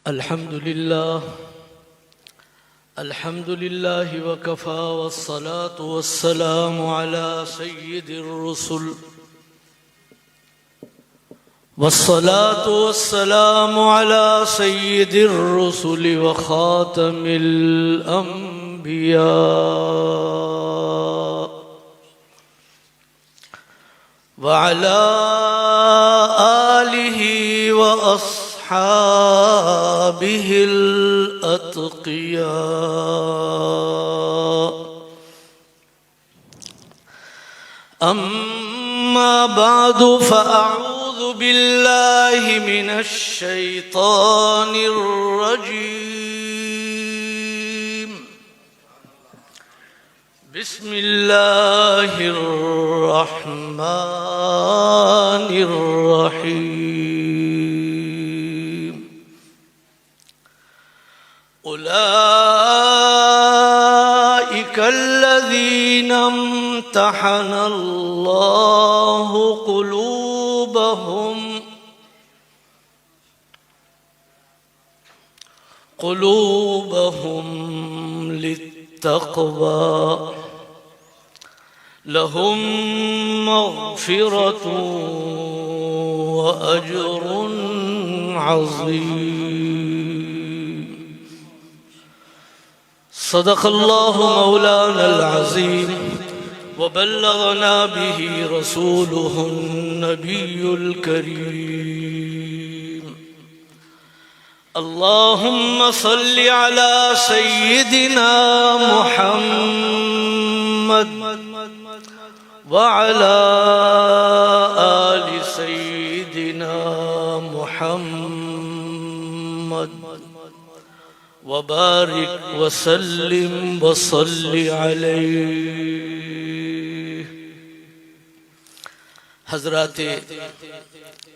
الحمد لله وكفى والصلاة والسلام على سيد الرسل وخاتم الأنبياء وعلى آله وأصحابه الأتقياء. أما بعد فأعوذ بالله من الشيطان الرجيم. بسم الله الرحمن الرحيم. أولئك الذين امتحن الله قلوبهم للتقوى لهم مغفرة وأجر عظيم. صدق الله مولانا العظيم وبلغنا به رسوله النبي الكريم. اللهم صل على سيدنا محمد وعلى آل سيدنا محمد وبارك وسلم وصل عليه. حضرات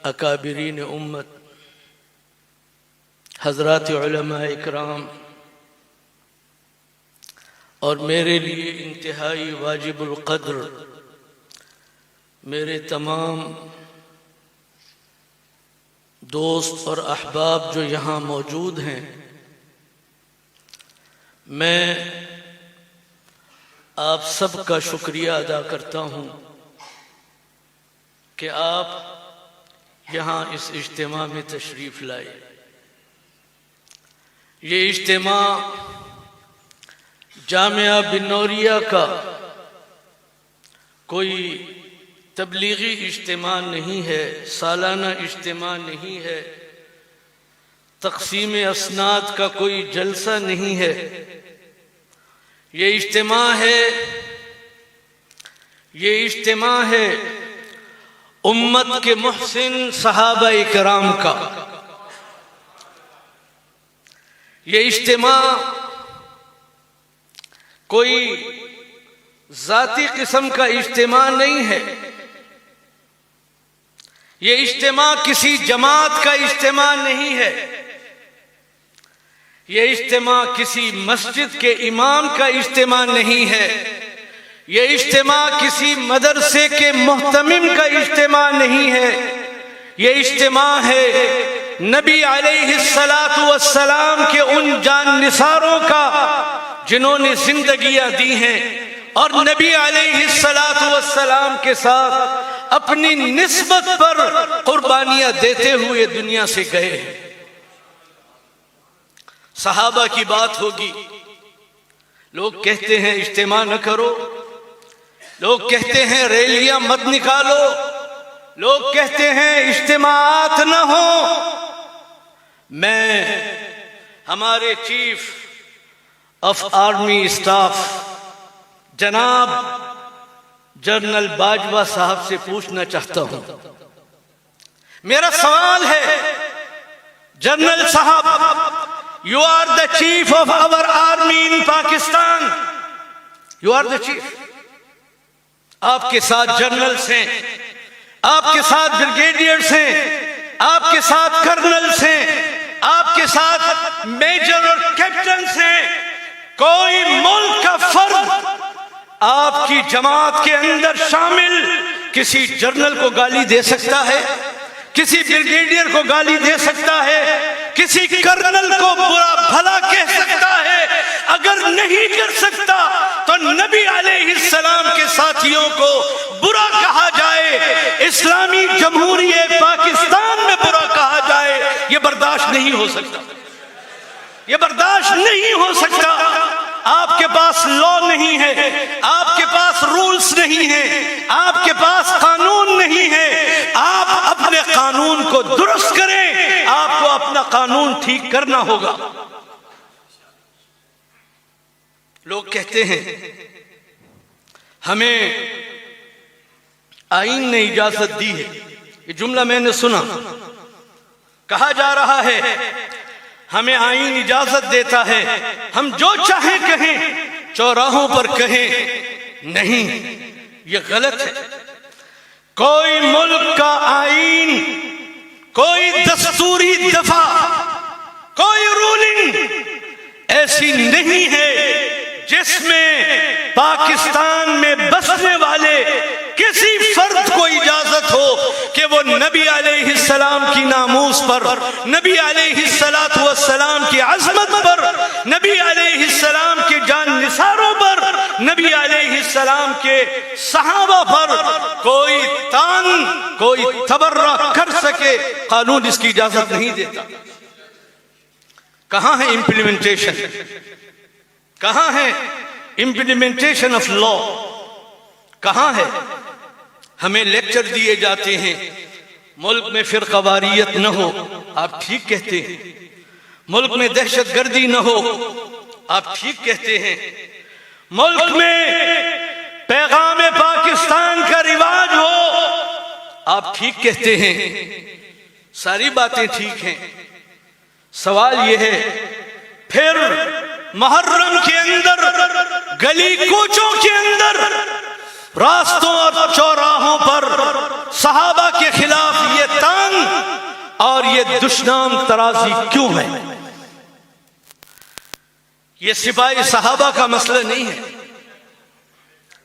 اکابرین امت، حضرات علماء اکرام، اور میرے لیے انتہائی واجب القدر میرے تمام دوست اور احباب جو یہاں موجود ہیں، میں آپ سب کا شکریہ ادا کرتا ہوں کہ آپ یہاں اس اجتماع میں تشریف لائے. یہ اجتماع جامعہ بنوریہ کا کوئی تبلیغی اجتماع نہیں ہے، سالانہ اجتماع نہیں ہے، تقسیم اسناد کا کوئی جلسہ نہیں ہے. یہ اجتماع ہے امت کے محسن صحابہ کرام کا. یہ اجتماع کوئی ذاتی قسم کا اجتماع نہیں ہے. یہ اجتماع کسی جماعت کا اجتماع نہیں ہے. یہ اجتماع کسی مسجد کے امام کا اجتماع نہیں ہے. یہ اجتماع کسی مدرسے کے محتمم کا اجتماع نہیں ہے. یہ اجتماع ہے نبی علیہ السلام کے ان جان نثاروں کا جنہوں نے زندگیاں دی ہیں اور نبی علیہ السلام کے ساتھ اپنی نسبت پر قربانیاں دیتے ہوئے دنیا سے گئے ہیں. صحابہ کی بات ہوگی، لوگ کہتے ہیں اجتماع نہ کرو، لوگ کہتے ہیں ریلیاں مت نکالو، لوگ کہتے ہیں اجتماعات نہ ہوں. میں ہمارے چیف آف آرمی اسٹاف جناب جنرل باجوہ صاحب سے پوچھنا چاہتا ہوں. میرا سوال ہے جنرل صاحب، you are the chief of our army in Pakistan. You are the chief. آپ کے ساتھ جنرلز ہیں، آپ کے ساتھ بریگیڈیئرز ہیں، آپ کے ساتھ کرنلز ہیں، آپ کے ساتھ میجر اور کیپٹنز ہیں. کوئی ملک کا فرد آپ کی جماعت کے اندر شامل کسی جنرل کو گالی دے سکتا ہے؟ کسی بریگیڈیئر کو گالی دے سکتا ہے؟ کسی کرنل کو برا بھلا کہہ سکتا ہے؟ اگر نہیں کر سکتا تو نبی علیہ السلام کے ساتھیوں کو برا کہا جائے، اسلامی جمہوریہ پاکستان میں برا کہا جائے، یہ برداشت نہیں ہو سکتا، یہ برداشت نہیں ہو سکتا۔ آپ کے پاس لا نہیں ہے، آپ کے پاس رولز نہیں ہیں، آپ کے پاس قانون نہیں ہے۔ آپ اپنے قانون کو درست کریں، آپ کو اپنا قانون ٹھیک کرنا ہوگا۔ لوگ کہتے ہیں ہمیں آئین نے اجازت دی ہے، یہ جملہ میں نے سنا، کہا جا رہا ہے ہمیں آئین اجازت دیتا ہے ہم جو چاہیں کہیں، چوراہوں پر کہیں۔ نہیں، یہ غلط ہے۔ کوئی ملک کا آئین، کوئی دستوری دفعہ، کوئی رولنگ ایسی نہیں ہے جس میں پاکستان میں بسنے والے کسی فرد کو اجازت ہو کہ وہ نبی علیہ السلام کی ناموس پر، نبی علیہ السلام کی عظمت پر، نبی علیہ السلام کے جان نثاروں پر، نبی علیہ السلام کے صحابہ پر کوئی تان، کوئی تبرہ کر سکے۔ قانون اس کی اجازت نہیں دیتا۔ کہاں ہے امپلیمنٹیشن؟ کہاں ہے امپلیمنٹیشن آف لا؟ کہاں ہے؟ ہمیں لیکچر دیے جاتے ہیں ملک میں فرقہ واریت نہ ہو، آپ ٹھیک کہتے ہیں۔ ملک میں دہشت گردی نہ ہو، آپ ٹھیک کہتے ہیں۔ ملک میں پیغام پاکستان کا رواج ہو، آپ ٹھیک کہتے ہیں۔ ساری باتیں ٹھیک ہیں۔ سوال یہ ہے پھر محرم کے اندر، گلی کوچوں کے اندر، راستوں اور چوراہوں پر صحابہ کے خلاف یہ تان اور یہ دشنام ترازی کیوں ہے؟ یہ سپاہی صحابہ کا مسئلہ نہیں ہے،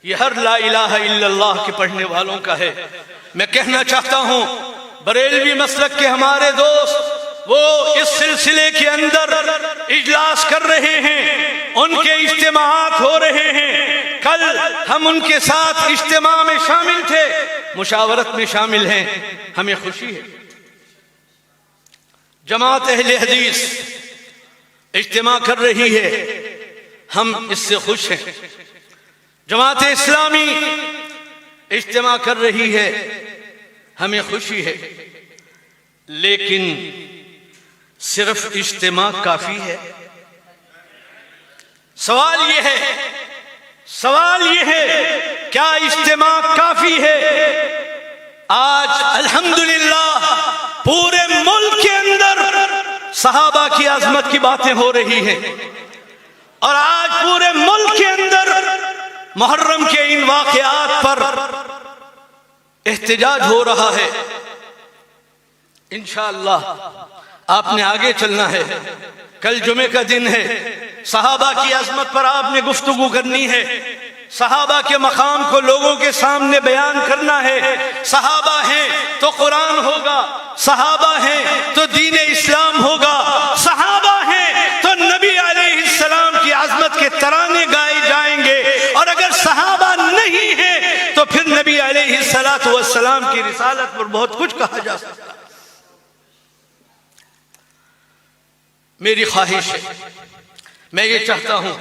یہ ہر لا الہ الا اللہ کے پڑھنے والوں کا ہے۔ میں کہنا چاہتا ہوں بریلوی مسلک کے ہمارے دوست وہ اس سلسلے کے اندر اجلاس کر رہے ہیں، ان کے اجتماعات ہو رہے ہیں۔ کل ہم ان کے ساتھ اجتماع میں شامل تھے، مشاورت میں شامل ہیں، ہمیں خوشی ہے۔ جماعت اہل حدیث اجتماع کر رہی ہے، ہم اس سے خوش ہیں۔ جماعت اسلامی اجتماع کر رہی ہے، ہمیں خوشی ہے۔ لیکن صرف اجتماع کافی ہے؟ سوال یہ ہے کیا اجتماع کافی ہے؟ آج الحمدللہ پورے ملک کے اندر صحابہ کی عظمت کی باتیں ہو رہی ہیں، اور آج پورے ملک کے اندر محرم کے ان واقعات پر احتجاج ہو رہا ہے۔ انشاءاللہ آپ نے آگے چلنا ہے۔ کل جمعے کا دن ہے، صحابہ کی عظمت پر آپ نے گفتگو کرنی ہے، صحابہ کے مقام کو لوگوں کے سامنے بیان کرنا ہے۔ صحابہ ہیں تو قرآن ہوگا، صحابہ ہیں تو دین اسلام ہوگا، صحابہ ہیں تو نبی علیہ السلام کی عظمت کے ترانے گائے جائیں گے، اور اگر صحابہ نہیں ہیں تو پھر نبی علیہ السلام کی رسالت پر بہت کچھ کہا جا سکتا ہے۔ میری خواہش ہے، میں یہ چاہتا ہوں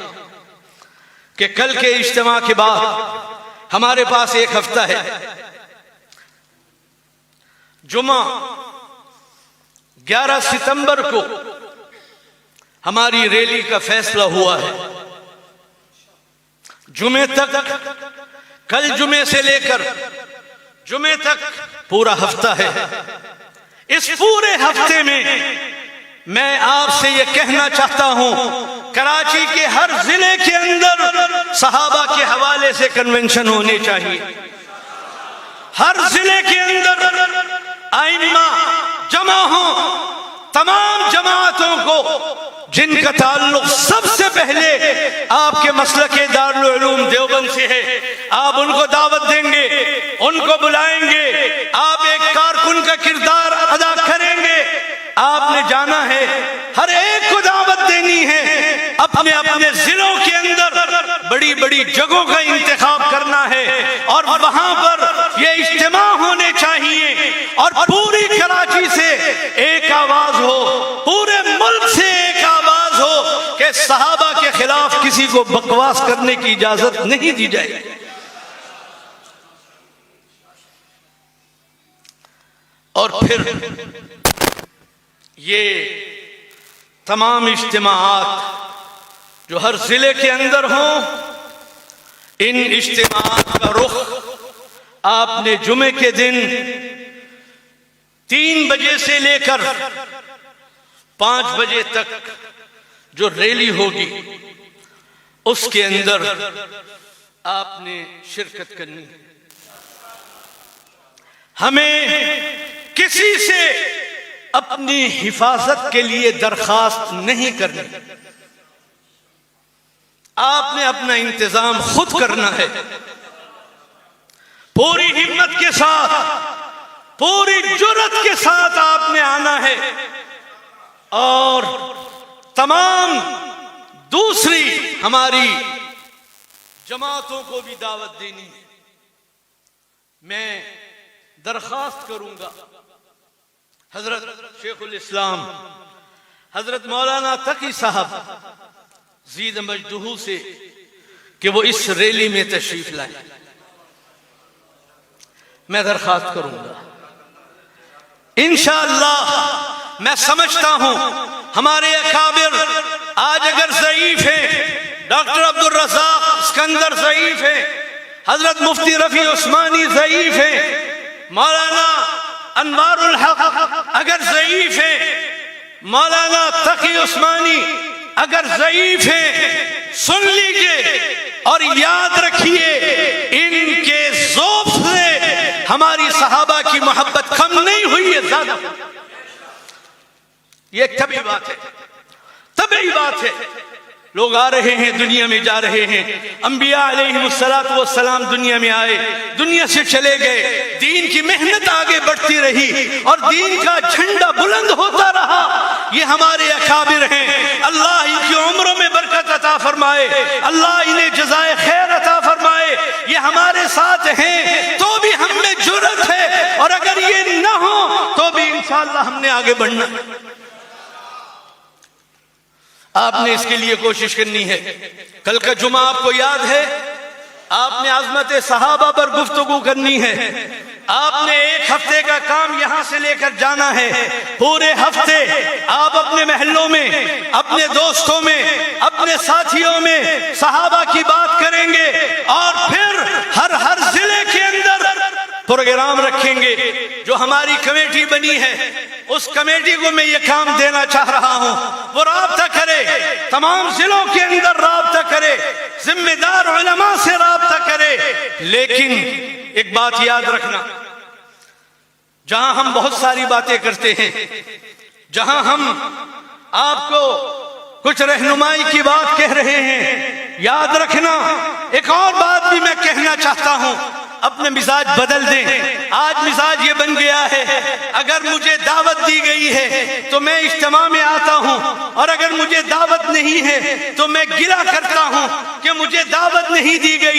کہ کل کے اجتماع کے بعد ہمارے پاس ایک ہفتہ ہے۔ جمعہ 11 ستمبر کو ہماری ریلی کا فیصلہ ہوا ہے۔ جمعے تک، کل جمعے سے لے کر جمعے تک پورا ہفتہ ہے۔ اس پورے ہفتے میں میں آپ سے یہ کہنا چاہتا ہوں کراچی کے ہر ضلع کے اندر صحابہ کے حوالے سے کنونشن ہونے چاہیے۔ ہر ضلع کے اندر ائمہ جمع ہوں، تمام جماعتوں کو جن کا تعلق سب سے پہلے آپ کے مسلک دارالعلوم دیوبند سے ہے، آپ ان کو دعوت دیں گے، ان کو بلائیں گے، آپ ایک کارکن کا کردار ادا کریں گے۔ آپ نے جانا ہے ہر ایک کو دعوت دینی ہے، اپنے اپنے ضلعوں کے اندر بڑی بڑی جگہوں کا انتخاب کرنا ہے اور وہاں پر یہ اجتماع ہونے چاہیے اور پوری کراچی سے ایک آواز ہو، پورے ملک سے ایک آواز ہو کہ صحابہ کے خلاف کسی کو بکواس کرنے کی اجازت نہیں دی جائے۔ اور پھر یہ تمام اجتماعات جو ہر ضلع کے اندر ہوں، ان اجتماعات کا رخ آپ نے جمعے کے دن 3 بجے سے لے کر 5 بجے تک جو ریلی ہوگی اس کے اندر آپ نے شرکت کرنی ہے۔ ہمیں کسی سے اپنی حفاظت کے لیے درخواست نہیں کرنی، آپ نے اپنا انتظام خود کرنا ہے، پوری ہمت کے ساتھ، پوری جرأت کے ساتھ آپ نے آنا ہے اور تمام دوسری ہماری جماعتوں کو بھی دعوت دینی ہے۔ میں درخواست کروں گا حضرت شیخ الاسلام حضرت مولانا تقی صاحب زید مجدہ سے کہ وہ اس ریلی میں تشریف لائیں۔ میں درخواست کروں گا انشاءاللہ۔ میں سمجھتا ہوں ہمارے اکابر آج اگر ضعیف ہیں، ڈاکٹر عبدالرزاق اسکندر ضعیف ہیں، حضرت مفتی رفیع عثمانی ضعیف ہیں، مولانا انوار الحق اگر ضعیف ہیں، مولانا تقی عثمانی اگر ضعیف ہیں، سن لیجئے اور یاد رکھیے ان کے ذوق سے ہماری صحابہ کی محبت کم نہیں ہوئی ہے، زیادہ۔ یہ طبعی بات ہے، طبعی بات ہے۔ لوگ آ رہے ہیں، دنیا میں جا رہے ہیں، انبیاء علیہ السلام دنیا میں آئے، دنیا سے چلے گئے، دین کی محنت آگے بڑھتی رہی اور دین کا جھنڈا بلند ہوتا رہا۔ یہ ہمارے اکابر ہیں، اللہ ان کی عمروں میں برکت عطا فرمائے، اللہ انہیں جزائے خیر عطا فرمائے۔ یہ ہمارے ساتھ ہیں تو بھی ہم میں جرأت ہے، اور اگر یہ نہ ہو تو بھی انشاءاللہ ہم نے آگے بڑھنا۔ آپ نے اس کے لیے کوشش کرنی ہے۔ کل کا جمعہ آپ کو یاد ہے، آپ نے عظمت صحابہ پر گفتگو کرنی ہے۔ آپ نے 1 ہفتے کا کام یہاں سے لے کر جانا ہے۔ پورے ہفتے آپ اپنے محلوں میں، اپنے دوستوں میں، اپنے ساتھیوں میں صحابہ کی بات کریں گے اور پھر ہر ضلع کے اندر پروگرام رکھیں گے۔ جو ہماری کمیٹی بنی ہے اس کمیٹی کو میں یہ کام دینا چاہ رہا ہوں، وہ رابطہ کرے، تمام ضلعوں کے اندر رابطہ کرے، ذمہ دار علماء سے رابطہ کرے۔ لیکن ایک بات یاد رکھنا، جہاں ہم بہت ساری باتیں کرتے ہیں، جہاں ہم آپ کو کچھ رہنمائی کی بات کہہ رہے ہیں، یاد رکھنا ایک اور بات بھی میں کہنا چاہتا ہوں، اپنے مزاج بدل دیں۔ آج مزاج یہ بن گیا ہے، اگر مجھے دعوت دی گئی ہے تو میں اجتماع میں آتا ہوں، اور اگر مجھے دعوت نہیں ہے تو میں گلہ کرتا ہوں کہ مجھے دعوت نہیں دی گئی۔